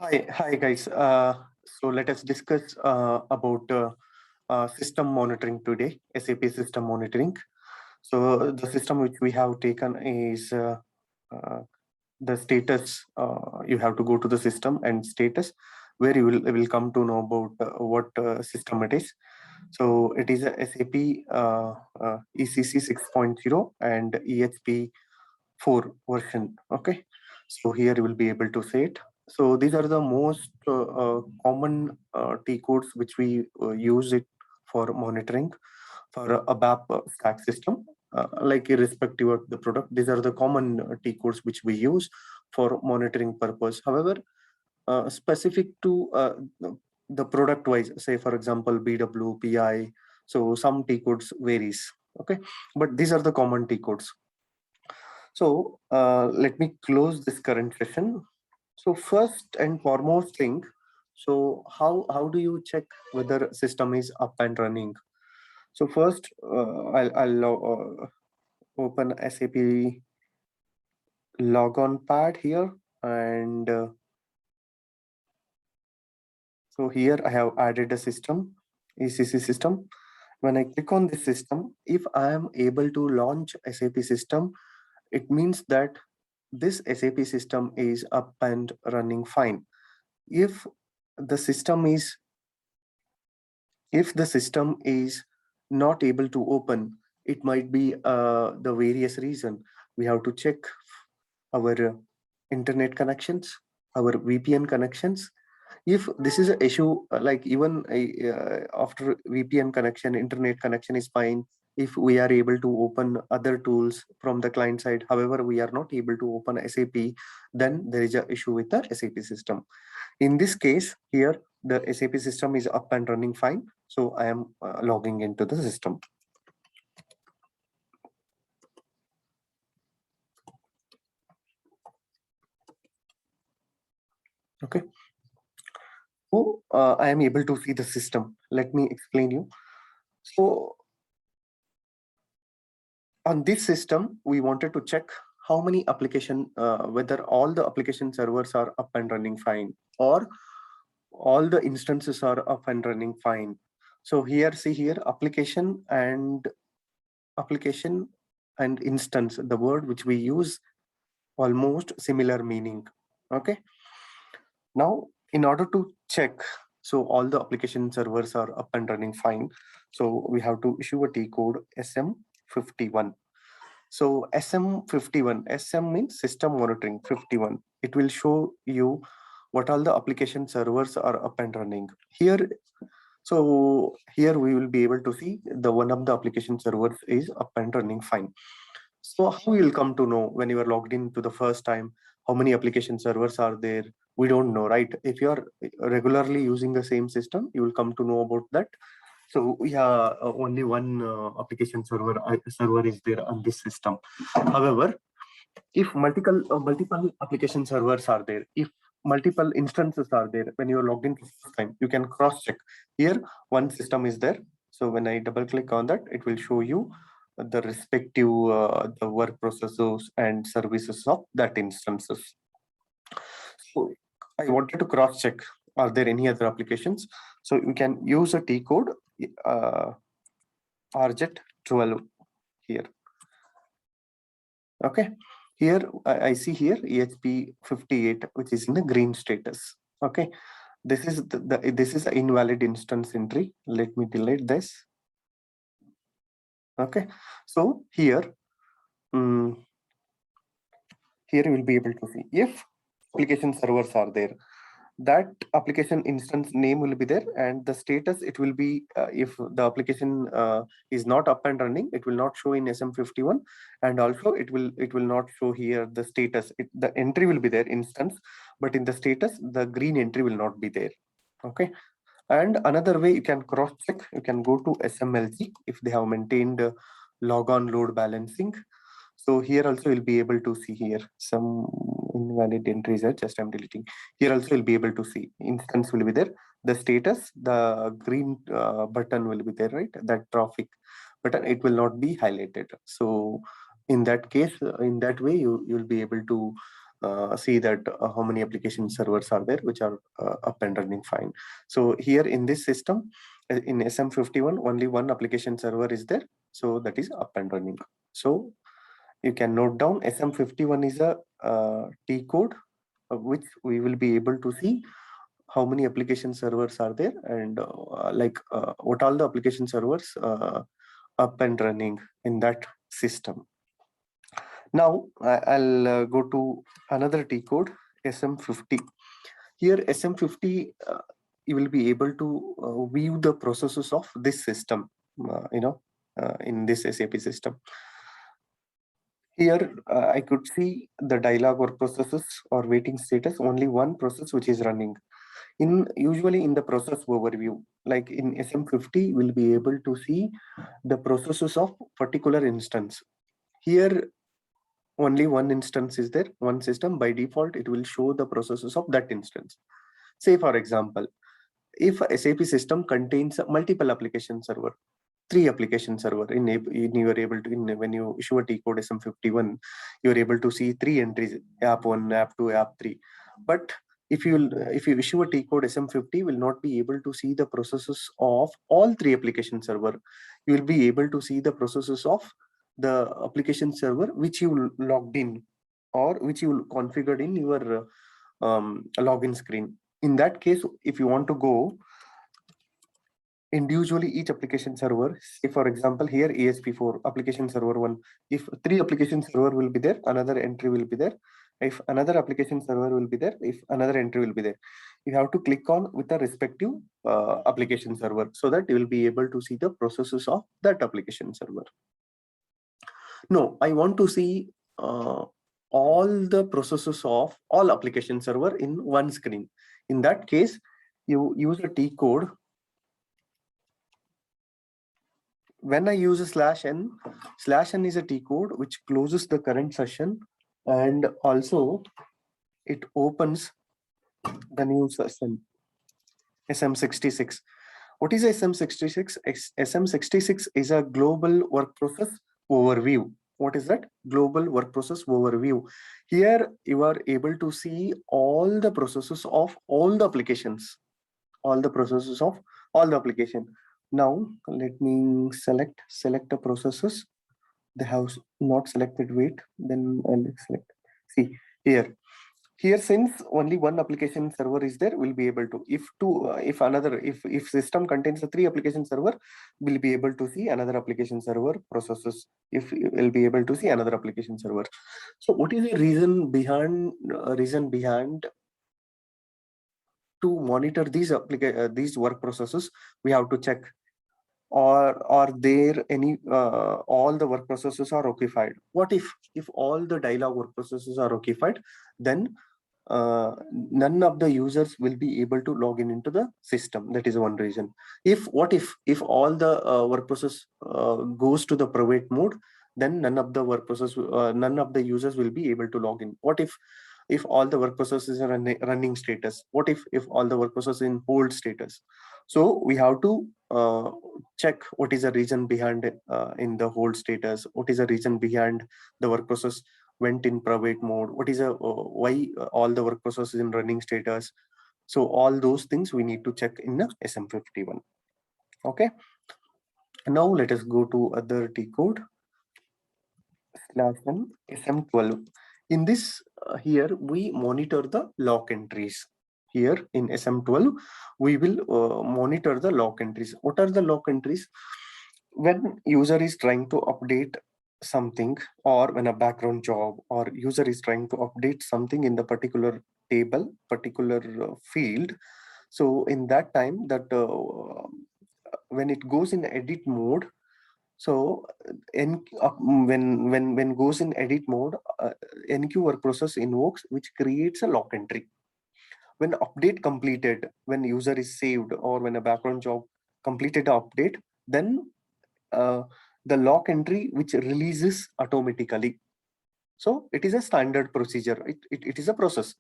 Hi guys. So let us discuss about system monitoring today, SAP system monitoring. So the system which we have taken is uh, the status. You have to go to the system and status, where you will come to know about what system it is. So it is a SAP ECC 6.0 and EHP 4 version. Okay. So here you will be able to say it. So these are the most common T codes which we use it for monitoring for a BAP stack system. Like irrespective of the product, these are the common T codes which we use for monitoring purpose. However, specific to the product wise, say for example BW, PI, so some T codes varies. Okay, but these are the common T codes. So let me close this current session. So first and foremost thing, so how do you check whether system is up and running? So first, I'll open SAP logon pad here, and so here I have added a system, ECC system. When I click on this system, if I am able to launch SAP system, it means that this SAP system is up and running fine. If the system is if the system is not able to open, it might be the various reason. We have to check our internet connections, our VPN connections. If this is an issue, like even after VPN connection, internet connection is fine. If we are able to open other tools from the client side, however, we are not able to open SAP, then there is an issue with the SAP system. In this case, here the SAP system is up and running fine. So I am logging into the system. Okay. So I am able to see the system. Let me explain you. So on this system, we wanted to check how many application, whether all the application servers are up and running fine, or all the instances are up and running fine. So here, see here, application and instance, the word which we use almost similar meaning. Okay. Now, in order to check, so all the application servers are up and running fine. So we have to issue a T code SM51. So SM51, SM means system monitoring 51. It will show you what all the application servers are up and running. Here, so here we will be able to see the one of the application servers is up and running fine. So how you will come to know when you are logged in to the first time, how many application servers are there? We don't know, right? If you are regularly using the same system, you will come to know about that. So yeah, only one application server is there on this system. However, if multiple application servers are there, if multiple instances are there, when you are logged in first time, you can cross check. Here, one system is there. So when I double click on that, it will show you the respective the work processes and services of that instances. So I wanted to cross check, are there any other applications? So you can use a T code RJET12 here. Okay, here I see here EHP 58, which is in the green status. Okay, this is this is an invalid instance entry. Let me delete this. Okay, so here here you will be able to see if application servers are there, that application instance name will be there, and the status, it will be if the application is not up and running, it will not show in SM51, and also it will not show here the status. The entry will be there, instance, but in the status the green entry will not be there. Okay, and another way you can cross check, you can go to SMLC if they have maintained logon load balancing. So here also you'll be able to see here some invalid entries are just I'm deleting. Here also you'll be able to see instance will be there. The status, the green button will be there, right? That traffic button, it will not be highlighted. So in that case, in that way, you'll be able to see that how many application servers are there which are up and running fine. So here in this system, in SM51, only one application server is there, so that is up and running. So you can note down SM51 is a T code which we will be able to see how many application servers are there, and what all the application servers up and running in that system. Now I'll go to another T code, SM50. Here SM50, you will be able to view the processes of this system, in this SAP system. Here I could see the dialog work processes or waiting status, only one process which is running. Usually in the process overview, like in SM50, we'll be able to see the processes of particular instance. Here only one instance is there, one system. By default, it will show the processes of that instance. Say for example, if a SAP system contains multiple application server, 3 application server, you are able to, when you issue a T code SM51, you're able to see 3 entries, app 1, app 2, app 3. But if you issue a T code SM50, will not be able to see the processes of all 3 application server. You will be able to see the processes of the application server which you logged in or which you configured in your login screen. In that case, if you want to go individually each application server, say for example here ESP4 application server 1, if 3 application server will be there, another entry will be there. If another application server will be there, if another entry will be there, you have to click on with the respective application server, so that you will be able to see the processes of that application server. No, I want to see all the processes of all application server in one screen. In that case, you use a T code. When I use a /n is a T code which closes the current session, and also it opens the new session, SM66. What is SM66? SM66 is a global work process overview. What is that? Global work process overview. Here you are able to see all the processes of all the applications, all the processes of all the application. Now let me select the processes. They have not selected wait, then I'll select. See here, since only one application server is there, we'll be able to, if system contains a 3 application server, we'll be able to see another application server processes. If we'll be able to see another application server. So what is the reason behind to monitor these work processes? We have to check, or are there any all the work processes are occupied. What if all the dialog work processes are occupied, then none of the users will be able to log into the system. That is one reason. If all the work process goes to the private mode, then none of the users will be able to log in. What if all the work processes are running status? What if all the work processes in hold status? So we have to check what is the reason behind it, in the hold status. What is the reason behind the work process went in private mode? What is why all the work processes in running status? So all those things we need to check in the SM51. Okay. Now let us go to other T code /n SM12. In this here we monitor the lock entries. Here in SM12 we will monitor the lock entries. What are the lock entries? When user is trying to update something, or when a background job or user is trying to update something in the particular table, particular field, so in that time, that when it goes in edit mode, so when goes in edit mode, enqueue work process invokes, which creates a lock entry. When update completed, when user is saved, or when a background job completed the update, then the lock entry which releases automatically. So it is a standard procedure. It is a process.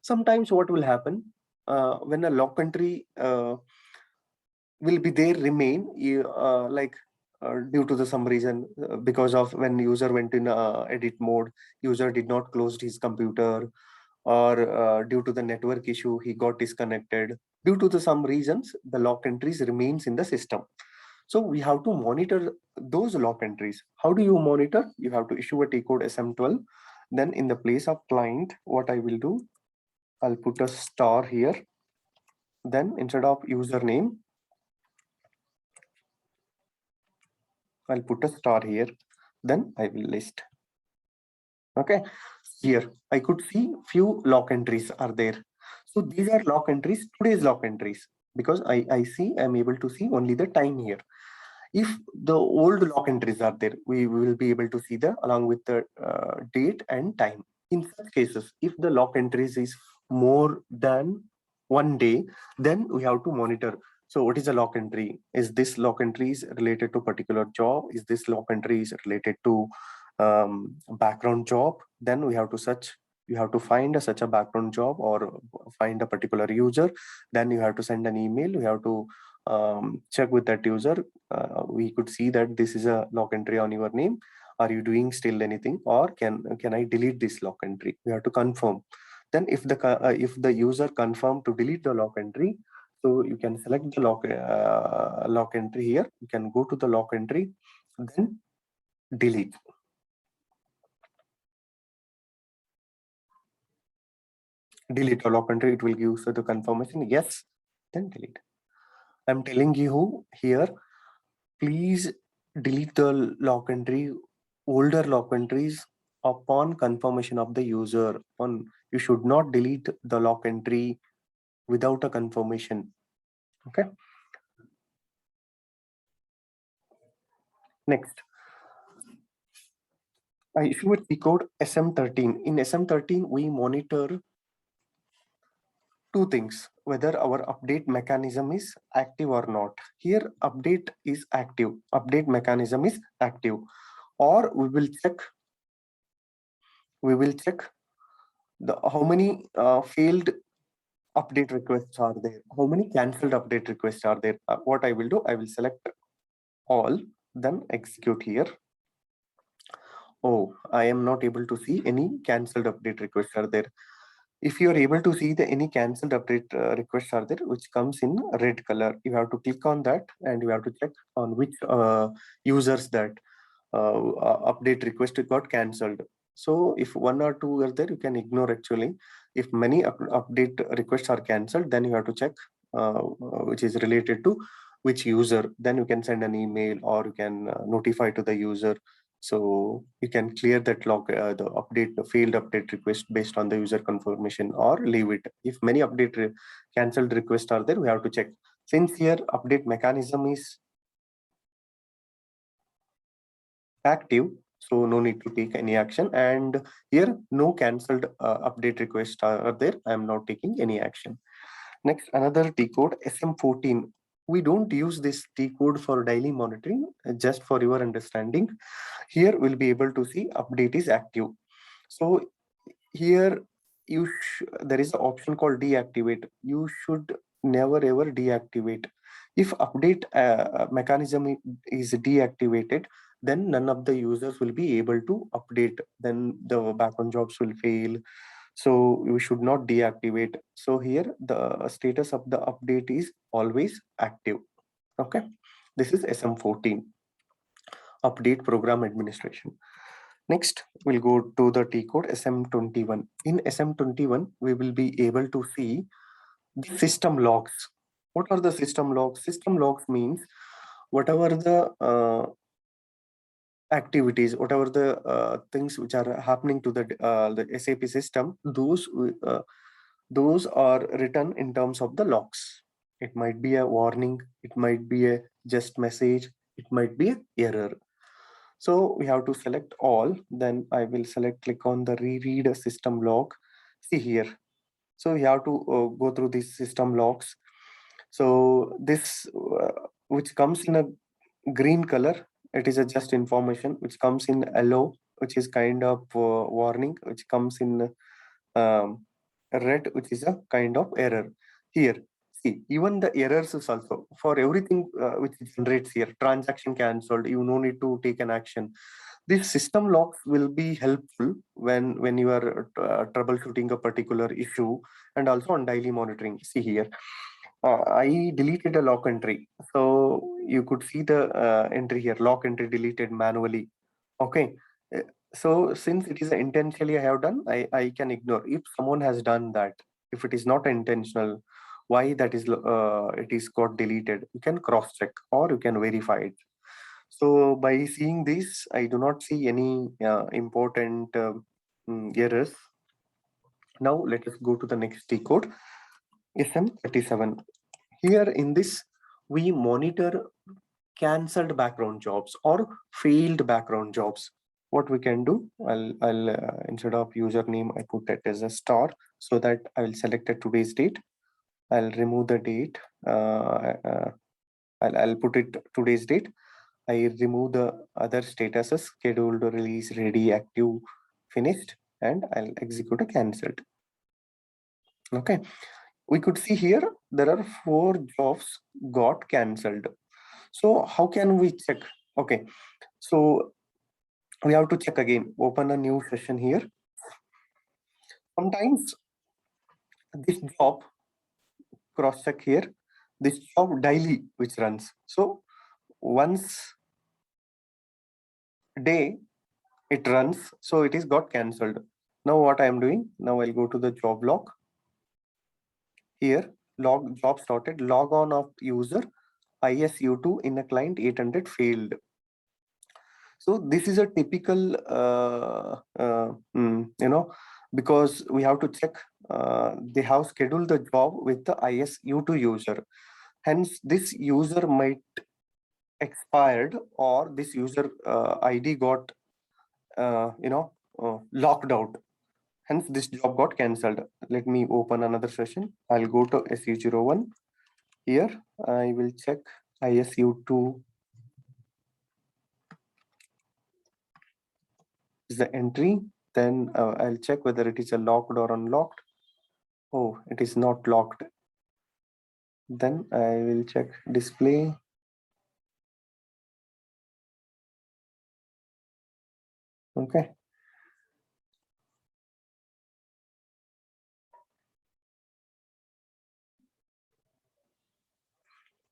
Sometimes what will happen, when a lock entry will be there remain, due to some reason, because of when user went in edit mode, user did not close his computer, or due to the network issue, he got disconnected. Due to some reasons, the lock entries remains in the system. So we have to monitor those lock entries. How do you monitor? You have to issue a T-code SM12. Then in the place of client, what I will do, I'll put a star here. Then instead of username, I'll put a star here. Then I will list. Okay, here I could see few lock entries are there. So these are lock entries, today's lock entries, because I see I'm able to see only the time here. If the old lock entries are there, we will be able to see the along with the date and time. In such cases, if the lock entries is more than 1 day, then we have to monitor. So what is a lock entry? Is this lock entry is related to particular job? Is this lock entry is related to background job? Then we have to search. You have to find such a background job or find a particular user. Then you have to send an email. You have to check with that user. We could see that this is a lock entry on your name. Are you doing still anything, or can I delete this lock entry? We have to confirm. Then if the user confirm to delete the lock entry, so you can select the lock entry here. You can go to the lock entry, then delete. Delete the lock entry. It will give you the confirmation. Yes, then delete. I'm telling you here, please delete the lock entry, older lock entries upon confirmation of the user. You should not delete the lock entry without a confirmation. Okay. Next, I issue a T-code SM13. In SM13, we monitor two things, whether our update mechanism is active or not. Here, update is active. Update mechanism is active. Or we will check how many failed update requests are there, how many cancelled update requests are there. What I will do, I will select all, then execute here. Oh, I am not able to see any cancelled update requests are there. If you are able to see any cancelled update requests are there, which comes in red color, you have to click on that and you have to check on which users that update request got cancelled. So if one or two are there, you can ignore actually. If many update requests are cancelled, then you have to check which is related to which user. Then you can send an email or you can notify to the user. So you can clear that log, the failed update request based on the user confirmation, or leave it. If many cancelled requests are there, we have to check. Since here update mechanism is active, so no need to take any action, and here no cancelled update requests are there. I am not taking any action. Next, another T code SM14. We don't use this T code for daily monitoring, just for your understanding. Here we'll be able to see update is active. So here there is an option called deactivate. You should never ever deactivate. If update mechanism is deactivated, then none of the users will be able to update. Then the background jobs will fail. So you should not deactivate. So here the status of the update is always active. Okay, this is SM14, update program administration. Next, we'll go to the T code SM21. In SM21, we will be able to see the system logs. What are the system logs? System logs means whatever the activities, whatever the things which are happening to the SAP system, those are written in terms of the logs. It might be a warning, it might be a just message, it might be an error. So we have to select all. Then I will click on the reread system log. See here. So we have to go through these system logs. So this, which comes in a green color, it is a just information. Which comes in yellow, which is kind of warning. Which comes in red, which is a kind of error. Here, see, even the errors is also for everything which generates here. Transaction cancelled. You no need to take an action. These system locks will be helpful when you are troubleshooting a particular issue, and also on daily monitoring. See here, I deleted a lock entry. So you could see the entry here, lock entry deleted manually. Okay. Uh, So since it is intentionally I have done, I can ignore. If someone has done that, if it is not intentional, why that is it is got deleted, you can cross check or you can verify it. So by seeing this, I do not see any important errors. Now let us go to the next T code, SM37. Here in this, we monitor cancelled background jobs or failed background jobs. What we can do, I'll instead of username, I put it as a star, so that I will select a today's date. I'll remove the date. I'll put it today's date. I remove the other statuses, scheduled, release, ready, active, finished, and I'll execute a cancelled. Okay, we could see here there are 4 jobs got cancelled. So how can we check? Okay, so we have to check again. Open a new session here. Sometimes this job, cross check here, this job daily which runs. So once day it runs, so it is got cancelled. Now what I am doing, now I'll go to the job log. Here, log job started, log on of user ISU2 in a client 800 failed. So this is a typical, because we have to check, they have scheduled the job with the ISU2 user. Hence, this user might expired, or this user ID got, locked out. Hence, this job got cancelled. Let me open another session. I'll go to SU01. Here, I will check ISU2 is the entry. Then I'll check whether it is a locked or unlocked. Oh, it is not locked. Then I will check display. Okay.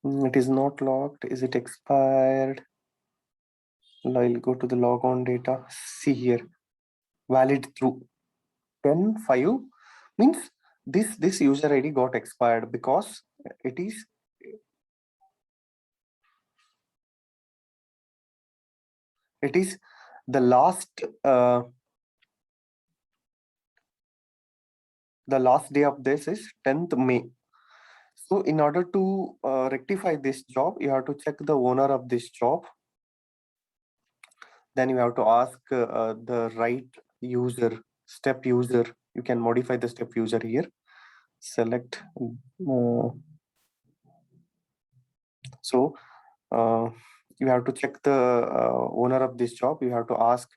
It is not locked. Is it expired? I'll go to the logon data. See here, valid through 10/5 means this user ID got expired because it is the last day of this is 10th May. So in order to rectify this job, you have to check the owner of this job. Then you have to ask the right user, step user. You can modify the step user here. Select. So you have to check the owner of this job. You have to ask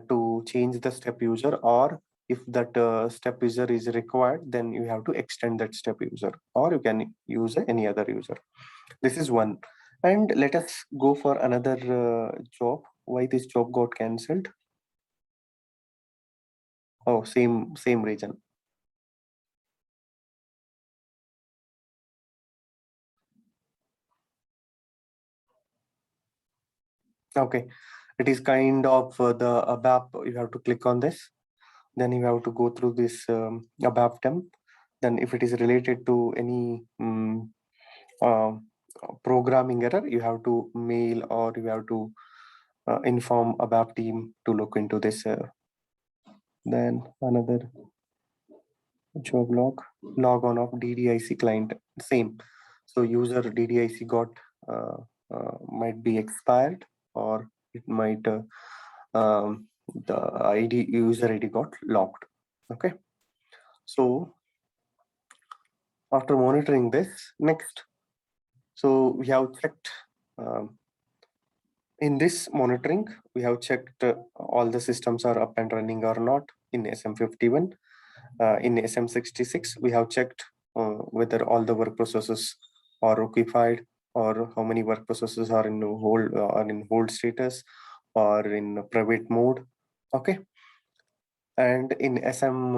to change the step user, or if that step user is required, then you have to extend that step user, or you can use any other user. This is one. And let us go for another job. Why this job got cancelled? Oh, same reason. Okay, it is kind of the ABAP. You have to click on this. Then you have to go through this ABAP temp. Then if it is related to any uh, programming error, you have to mail, or you have to inform ABAP team to look into this. Then another job log on of DDIC client, same. So user DDIC got might be expired, or it might the ID user ID got locked. Okay, so after monitoring this, next, so we have checked in this monitoring, we have checked all the systems are up and running or not in SM51. In SM66, we have checked whether all the work processes are occupied, or how many work processes are in hold status, or in private mode. Okay. And in SM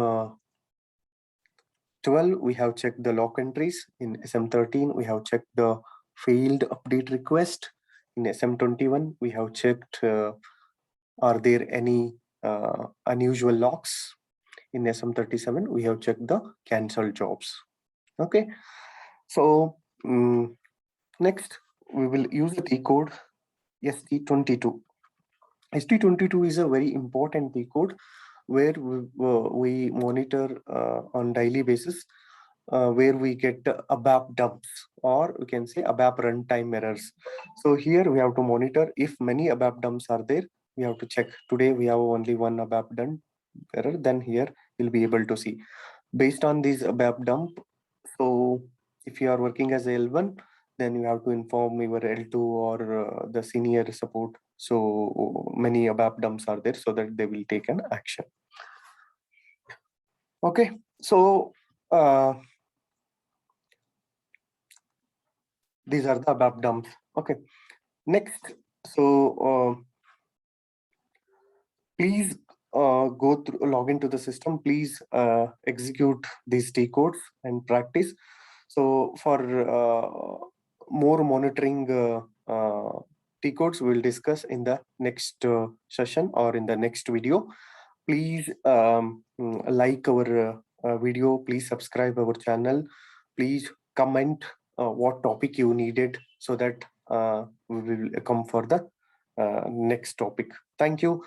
12, we have checked the lock entries. In SM13, we have checked the failed update request. In SM21, we have checked are there any unusual locks. In SM37, we have checked the cancelled jobs. Okay. So next, we will use the T code ST22. ST22 is a very important T code where we monitor on daily basis, where we get ABAP dumps, or we can say ABAP runtime errors. So here we have to monitor if many ABAP dumps are there. We have to check. Today we have only one ABAP dump error. Then here we'll be able to see based on this ABAP dump. So if you are working as a L1, then you have to inform your L2 or the senior support. So many ABAP dumps are there, so that they will take an action. Okay, so these are the ABAP dumps. Okay, next, so please log into the system. Please execute these T codes and practice. So for more monitoring T codes, we'll discuss in the next session or in the next video. Please like our video. Please subscribe our channel. Please comment what topic you needed, so that we will come for the next topic. Thank you.